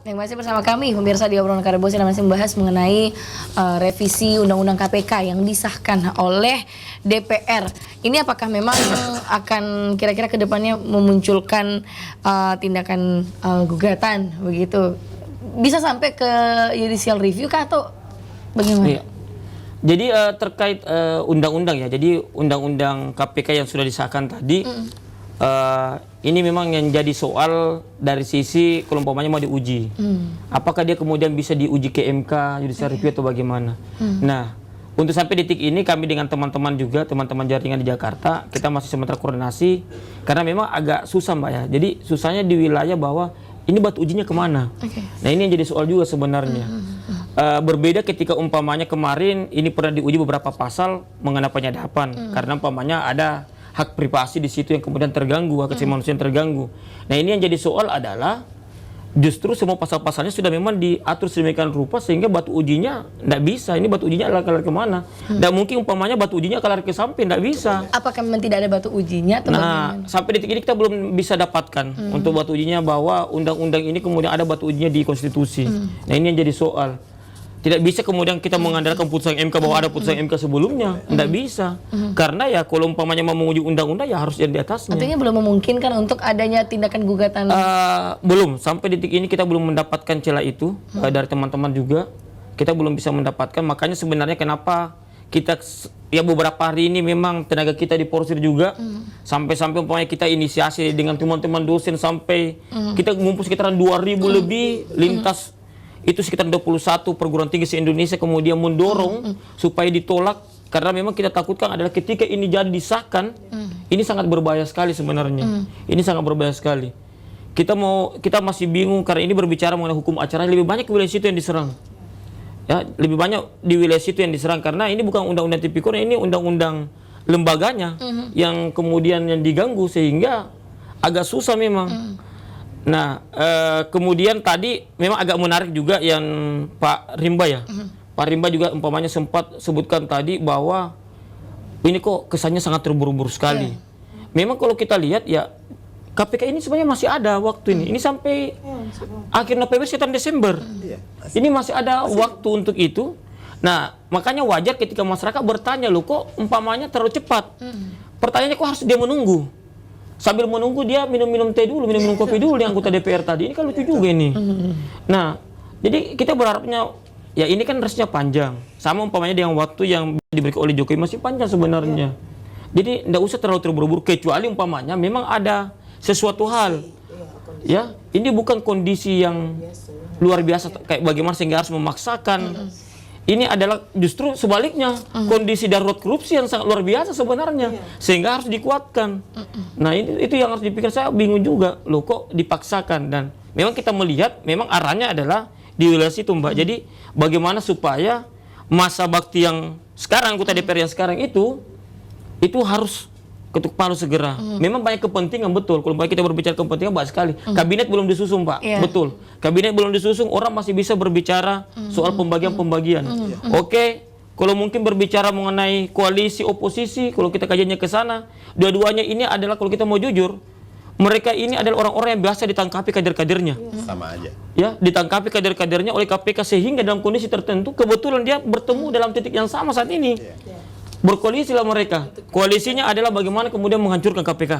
Yang masih bersama kami, pemirsa di obrolan Karebo, kita masih membahas mengenai revisi Undang-Undang KPK yang disahkan oleh DPR. Ini apakah memang akan kira-kira ke depannya memunculkan tindakan gugatan begitu? Bisa sampai ke judicial review kah atau bagaimana? Iya. Jadi terkait undang-undang ya, jadi undang-undang KPK yang sudah disahkan tadi, ini memang yang jadi soal dari sisi kalau umpamanya mau diuji. Apakah dia kemudian bisa diuji ke MK, judicial review atau bagaimana? Nah, untuk sampai detik ini kami dengan teman-teman juga, teman-teman jaringan di Jakarta, kita masih sementara koordinasi, karena memang agak susah Mbak ya. Jadi susahnya di wilayah bahwa ini batu ujinya kemana? Nah ini yang jadi soal juga sebenarnya. Berbeda ketika umpamanya kemarin ini pernah diuji beberapa pasal mengenai penyadapan, karena umpamanya ada hak privasi di situ yang kemudian terganggu, hak asasi manusia yang terganggu. Nah ini yang jadi soal adalah justru semua pasal-pasalnya sudah memang diatur sedemikian rupa sehingga batu ujinya tidak bisa. Ini batu ujinya lari kemana? Dan mungkin umpamanya batu ujinya lari ke samping, tidak bisa. Apakah memang tidak ada batu ujinya? Atau nah, sampai detik ini kita belum bisa dapatkan untuk batu ujinya bahwa undang-undang ini kemudian ada batu ujinya di konstitusi. Nah ini yang jadi soal. Tidak bisa kemudian kita mengandalkan putusan MK bahwa ada putusan MK sebelumnya. Tidak bisa. Karena ya kalau umpamanya mau menguji undang-undang ya harus jadi di atasnya. Artinya belum memungkinkan untuk adanya tindakan gugatan? Belum. Sampai detik ini kita belum mendapatkan celah itu dari teman-teman juga. Kita belum bisa mendapatkan. Makanya sebenarnya kenapa kita ya beberapa hari ini memang tenaga kita diporsir juga. Sampai-sampai umpamanya kita inisiasi dengan teman-teman dosen sampai kita ngumpul sekitaran 2.000 lebih lintas. Itu sekitar 21 perguruan tinggi se-Indonesia kemudian mendorong supaya ditolak karena memang kita takutkan adalah ketika ini jadi disahkan ini sangat berbahaya sekali sebenarnya. Ini sangat berbahaya sekali. Kita masih bingung karena ini berbicara mengenai hukum acara, lebih banyak wilayah situ yang diserang. Ya, lebih banyak di wilayah situ yang diserang karena ini bukan undang-undang tipikor, ini undang-undang lembaganya yang kemudian yang diganggu sehingga agak susah memang. Nah, kemudian tadi memang agak menarik juga yang Pak Rimba ya. Pak Rimba juga umpamanya sempat sebutkan tadi bahwa ini kok kesannya sangat terburu-buru sekali. Memang kalau kita lihat ya KPK ini sebenarnya masih ada waktu ini. Ini sampai akhir November sekitar Desember. Ini masih ada waktu untuk itu. Nah, makanya wajar ketika masyarakat bertanya, loh kok umpamanya terlalu cepat. Pertanyaannya kok harus dia menunggu? Sambil menunggu dia minum-minum teh dulu, minum-minum kopi dulu yang anggota DPR tadi. Ini kan lucu juga ini. Nah, jadi kita berharapnya, ya ini kan resnya panjang. Sama umpamanya dengan waktu yang diberikan oleh Jokowi masih panjang sebenarnya. Jadi tidak usah terlalu terburu-buru, kecuali umpamanya memang ada sesuatu hal. Ya, ini bukan kondisi yang luar biasa kayak bagaimana sehingga harus memaksakan. Ini adalah justru sebaliknya kondisi darurat korupsi yang sangat luar biasa sebenarnya sehingga harus dikuatkan. Nah itu yang harus dipikir. Saya bingung juga loh kok dipaksakan dan memang kita melihat memang arahnya adalah di wilayah situ Mbak. Jadi bagaimana supaya masa bakti yang sekarang anggota DPR yang sekarang itu harus ketuk palu segera. Memang banyak kepentingan betul. Kalau kita berbicara kepentingan banyak sekali. Kabinet belum disusun Pak. Betul. Kabinet belum disusun, orang masih bisa berbicara soal pembagian-pembagian. Oke, kalau mungkin berbicara mengenai koalisi oposisi, kalau kita kajiannya ke sana, dua-duanya ini adalah kalau kita mau jujur, mereka ini adalah orang-orang yang biasa ditangkapi kader-kadernya. Sama aja. Ya, ditangkapi kader-kadernya oleh KPK sehingga dalam kondisi tertentu kebetulan dia bertemu dalam titik yang sama saat ini. Berkoalisi lah mereka. Koalisinya adalah bagaimana kemudian menghancurkan KPK.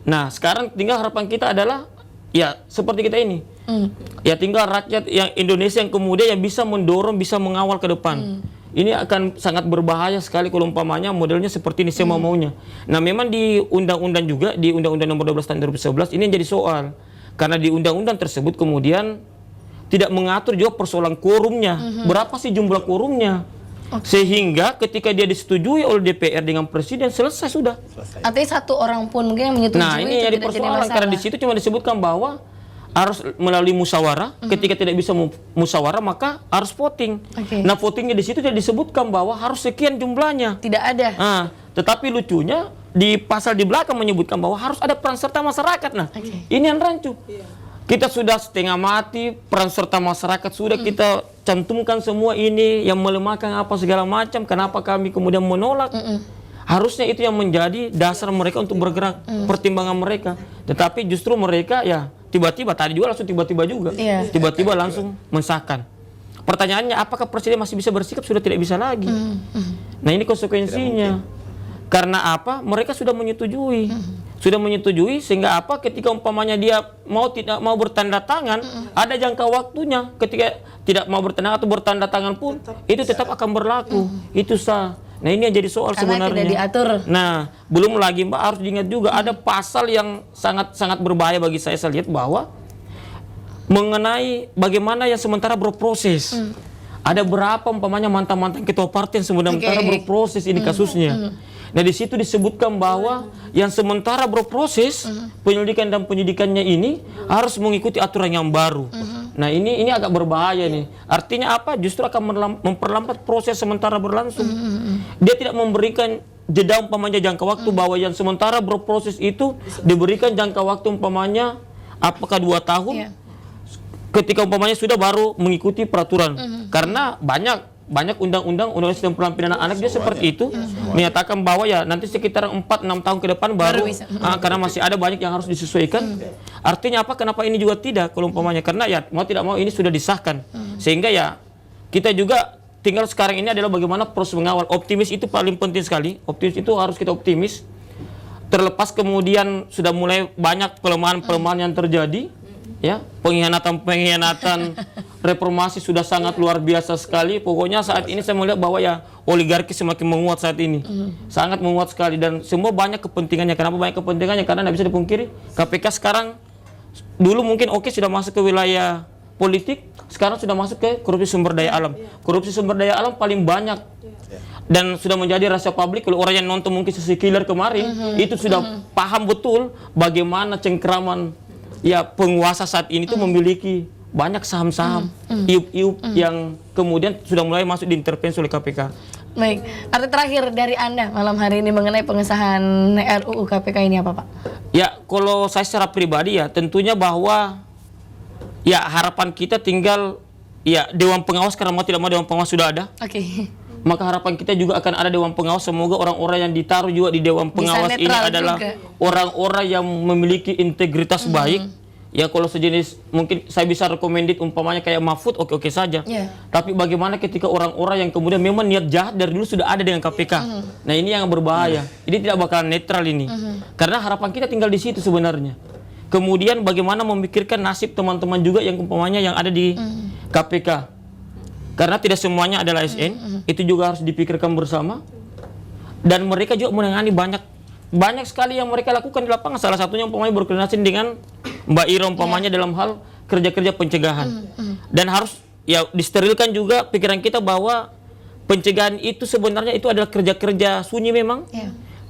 Nah, sekarang tinggal harapan kita adalah ya seperti kita ini. Ya tinggal rakyat yang Indonesia yang kemudian yang bisa mendorong, bisa mengawal ke depan. Ini akan sangat berbahaya sekali kalau umpamanya modelnya seperti ini semua maunya. Nah, memang di undang-undang juga di Undang-Undang Nomor 12 Tahun 2011 ini yang jadi soal. Karena di undang-undang tersebut kemudian tidak mengatur juga persoalan quorumnya. Berapa sih jumlah quorumnya? Sehingga ketika dia disetujui oleh DPR dengan presiden selesai sudah. Artinya satu orang pun mungkin yang menyetujui. Nah ini jadi persoalan karena di situ cuma disebutkan bahwa harus melalui musyawarah. Ketika tidak bisa musyawarah maka harus voting. Nah votingnya di situ tidak disebutkan bahwa harus sekian jumlahnya. Tidak ada. Nah, tetapi lucunya di pasal di belakang menyebutkan bahwa harus ada peran serta masyarakat. Nah ini yang rancu. Kita sudah setengah mati, peran serta masyarakat sudah kita cantumkan semua ini yang melemahkan apa segala macam. Kenapa kami kemudian menolak? Harusnya itu yang menjadi dasar mereka untuk bergerak, pertimbangan mereka. Tetapi justru mereka ya tiba-tiba tadi juga langsung tiba-tiba juga. Iya. Tiba-tiba langsung mensahkan. Pertanyaannya apakah presiden masih bisa bersikap? Sudah tidak bisa lagi. Nah, ini konsekuensinya. Karena apa? Mereka sudah menyetujui. Sudah menyetujui sehingga apa? Ketika umpamanya dia mau tidak mau bertanda tangan, ada jangka waktunya. Ketika tidak mau bertanda atau bertanda tangan pun itu tetap akan berlaku. Itu sah. Nah, ini yang jadi soal Karena sebenarnya. tidak diatur. Nah, belum lagi Mbak harus diingat juga ada pasal yang sangat berbahaya bagi saya lihat bahwa mengenai bagaimana yang sementara berproses. Ada berapa umpamanya mantan-mantan ketua partai yang sementara berproses ini kasusnya. Nah, di situ disebutkan bahwa yang sementara berproses penyelidikan dan penyidikannya ini harus mengikuti aturan yang baru. Nah, ini agak berbahaya nih. Artinya apa? Justru akan memperlambat proses sementara berlangsung. Dia tidak memberikan jeda umpamanya jangka waktu bahwa yang sementara berproses itu diberikan jangka waktu umpamanya apakah 2 tahun. Iya. Ketika umpamanya sudah baru mengikuti peraturan. Karena banyak undang-undang sistem pengampinan anak dia seperti itu menyatakan bahwa ya nanti sekitar 4-6 tahun ke depan baru bisa. karena masih ada banyak yang harus disesuaikan. Artinya apa? Kenapa ini juga tidak kalau umpamanya? Karena ya mau tidak mau ini sudah disahkan. Sehingga ya kita juga tinggal sekarang ini adalah bagaimana proses mengawal. Optimis itu paling penting sekali. Optimis itu harus kita optimis. Terlepas kemudian sudah mulai banyak pelemahan-pelemahan yang terjadi. Ya, pengkhianatan reformasi sudah sangat luar biasa sekali. Pokoknya saat ini saya melihat bahwa ya oligarki semakin menguat saat ini. Sangat menguat sekali dan semua banyak kepentingannya. Kenapa banyak kepentingannya? Karena tidak bisa dipungkiri KPK sekarang dulu mungkin sudah masuk ke wilayah politik, sekarang sudah masuk ke korupsi sumber daya alam. Korupsi sumber daya alam paling banyak. Dan sudah menjadi rahasia publik. Kalau orang yang nonton mungkin Sekilar kemarin itu sudah paham betul bagaimana cengkraman ya penguasa saat ini tuh memiliki banyak saham-saham iup-iup yang kemudian sudah mulai masuk diintervensi oleh KPK. Baik, arti terakhir dari Anda malam hari ini mengenai pengesahan RUU KPK ini apa Pak? Ya, kalau saya secara pribadi ya tentunya bahwa ya harapan kita tinggal ya Dewan Pengawas, karena mau tidak mau Dewan Pengawas sudah ada. Oke. Maka harapan kita juga akan ada Dewan Pengawas. Semoga orang-orang yang ditaruh juga di Dewan Pengawas ini adalah orang-orang yang memiliki integritas baik. Ya kalau sejenis mungkin saya bisa recommended umpamanya kayak Mahfud oke-oke saja. Tapi bagaimana ketika orang-orang yang kemudian memang niat jahat dari dulu sudah ada dengan KPK. Nah, ini yang berbahaya. Ini tidak bakalan netral ini. Karena harapan kita tinggal di situ sebenarnya. Kemudian bagaimana memikirkan nasib teman-teman juga yang umpamanya yang ada di KPK. Karena tidak semuanya adalah ASN, itu juga harus dipikirkan bersama. Dan mereka juga menangani banyak sekali yang mereka lakukan di lapangan. Salah satunya umpamanya berkoordinasi dengan Mbak Ira umpamanya dalam hal kerja-kerja pencegahan. Dan harus ya disterilkan juga pikiran kita bahwa pencegahan itu sebenarnya itu adalah kerja-kerja sunyi memang.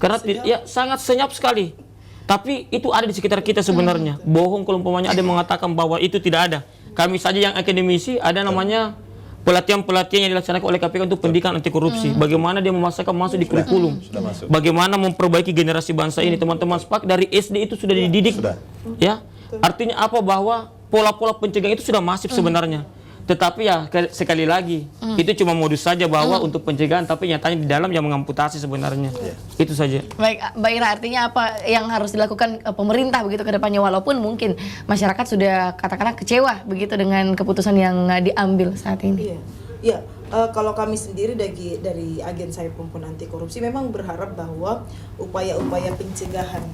Karena ya sangat senyap sekali. Tapi itu ada di sekitar kita sebenarnya. Bohong kalau umpamanya ada yang mengatakan bahwa itu tidak ada. Kami saja yang akademisi ada namanya pelatihan-pelatihan yang dilaksanakan oleh KPK untuk pendidikan anti korupsi. Bagaimana dia memasukkan masuk di kurikulum. Bagaimana memperbaiki generasi bangsa ini. Teman-teman SPAK dari SD itu sudah dididik. Ya, artinya apa? Bahwa pola-pola pencegahan itu sudah masif sebenarnya. Tetapi ya sekali lagi itu cuma modus saja bahwa untuk pencegahan, tapi nyatanya di dalam yang mengamputasi sebenarnya. Itu saja. Baik, Mbak Ira, artinya apa yang harus dilakukan pemerintah begitu ke depannya, walaupun mungkin masyarakat sudah katakanlah kecewa begitu dengan keputusan yang diambil saat ini. Iya. Kalau kami sendiri dari agen Saya Perempuan Anti Korupsi memang berharap bahwa upaya-upaya pencegahan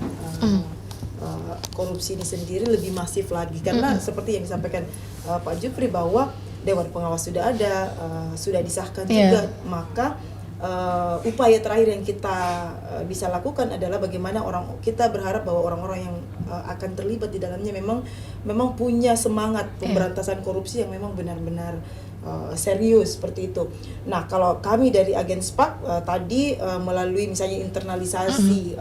korupsi ini sendiri lebih masif lagi, karena seperti yang disampaikan Pak Jupri bahwa Dewan Pengawas sudah ada, sudah disahkan juga, maka upaya terakhir yang kita bisa lakukan adalah bagaimana kita berharap bahwa orang-orang yang akan terlibat di dalamnya memang punya semangat pemberantasan korupsi yang memang benar-benar serius seperti itu. Nah, kalau kami dari agen SPAK tadi melalui misalnya internalisasi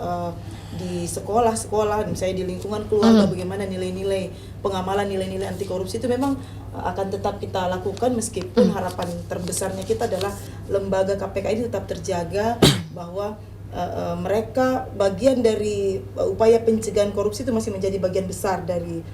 di sekolah-sekolah, misalnya di lingkungan keluarga, bagaimana nilai-nilai pengamalan nilai-nilai anti korupsi itu memang akan tetap kita lakukan, meskipun harapan terbesarnya kita adalah lembaga KPK ini tetap terjaga, bahwa mereka bagian dari upaya pencegahan korupsi itu masih menjadi bagian besar dari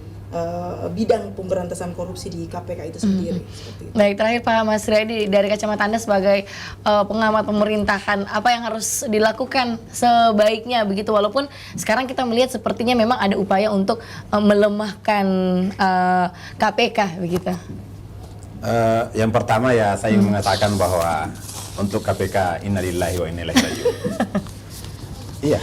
bidang pemberantasan korupsi di KPK itu sendiri. Seperti itu. Baik, terakhir Pak Mas Riyadi, dari kacamata Anda sebagai pengamat pemerintahan, apa yang harus dilakukan sebaiknya begitu, walaupun sekarang kita melihat sepertinya memang ada upaya untuk melemahkan KPK begitu. Yang pertama ya saya ingin mengatakan bahwa untuk KPK innalillahi wa inna ilaihi raji'un. Iya.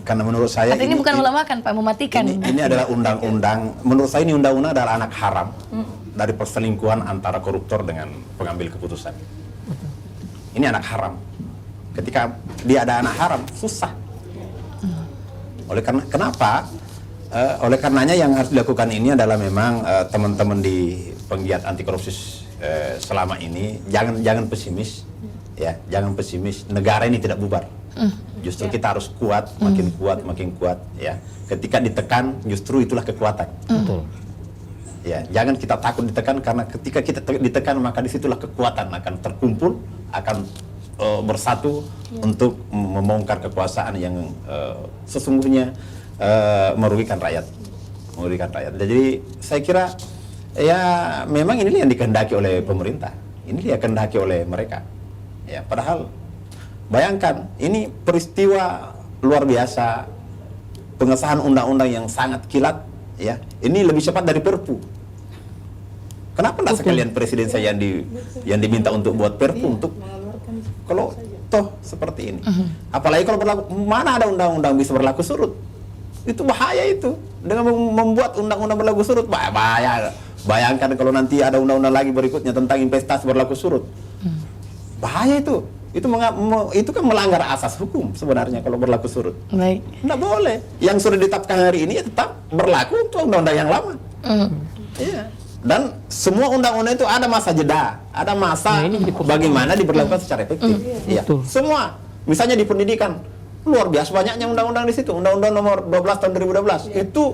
Karena menurut saya ini bukan melemahkan Pak, mematikan. Ini adalah undang-undang. Menurut saya ini undang-undang adalah anak haram dari perselingkuhan antara koruptor dengan pengambil keputusan. Ini anak haram. Ketika dia ada anak haram, susah. Oleh karena kenapa? Oleh karenanya yang harus dilakukan ini adalah memang teman-teman di penggiat anti korupsi selama ini jangan pesimis, ya, jangan pesimis. Negara ini tidak bubar. Justru kita harus kuat, makin kuat, ya. Ketika ditekan, justru itulah kekuatan. Betul. Ya, jangan kita takut ditekan, karena ketika kita ditekan maka disitulah kekuatan akan terkumpul, akan bersatu untuk membongkar kekuasaan yang sesungguhnya merugikan rakyat. Jadi saya kira ya memang ini yang dikehendaki oleh pemerintah, ini yang dikehendaki oleh mereka. Ya, padahal bayangkan ini peristiwa luar biasa, pengesahan undang-undang yang sangat kilat, ya. Ini lebih cepat dari Perpu. Kenapa tidak sekalian presiden saya yang diminta untuk buat Perpu untuk kalau toh seperti ini. Apalagi kalau berlaku, mana ada undang-undang bisa berlaku surut. Itu bahaya itu. Dengan membuat undang-undang berlaku surut, bahaya. Bayangkan kalau nanti ada undang-undang lagi berikutnya tentang investasi berlaku surut. Bahaya itu. Itu kan melanggar asas hukum sebenarnya kalau berlaku surut. Baik. Nggak boleh. Yang sudah ditetapkan hari ini tetap berlaku untuk undang-undang yang lama. Iya. Dan semua undang-undang itu ada masa jeda, ada masa bagaimana diberlakukan secara efektif. Iya. Semua. Misalnya di pendidikan, luar biasa banyaknya undang-undang di situ. Undang-undang nomor 12 tahun 2012 itu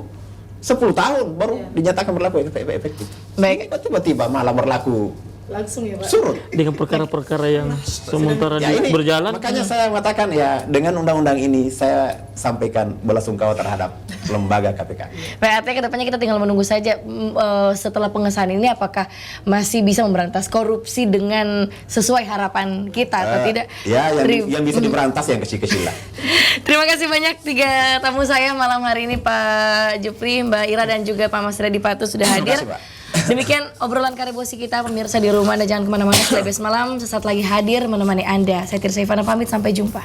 10 tahun baru dinyatakan berlaku efektif. Baik. Tiba-tiba malah berlaku Langsung ya Pak. surut. Dengan perkara-perkara yang sementara Ya, ini berjalan. makanya saya mengatakan ya, dengan undang-undang ini saya sampaikan belasungkawa terhadap lembaga KPK. PAT kedepannya kita tinggal menunggu saja setelah pengesahan ini apakah masih bisa memberantas korupsi dengan sesuai harapan kita atau tidak. Ya, yang bisa diberantas yang kecil-kecil lah. Terima kasih banyak 3 tamu saya malam hari ini, Pak Jupri, Mbak Ira, dan juga Pak Mas Riyadi Patu sudah hadir. Terima kasih, Pak. Demikian obrolan Karebosi kita, pemirsa di rumah, dan jangan kemana-mana. Selebes malam sesaat lagi hadir menemani Anda. Saya Tirsa Ivana pamit, sampai jumpa.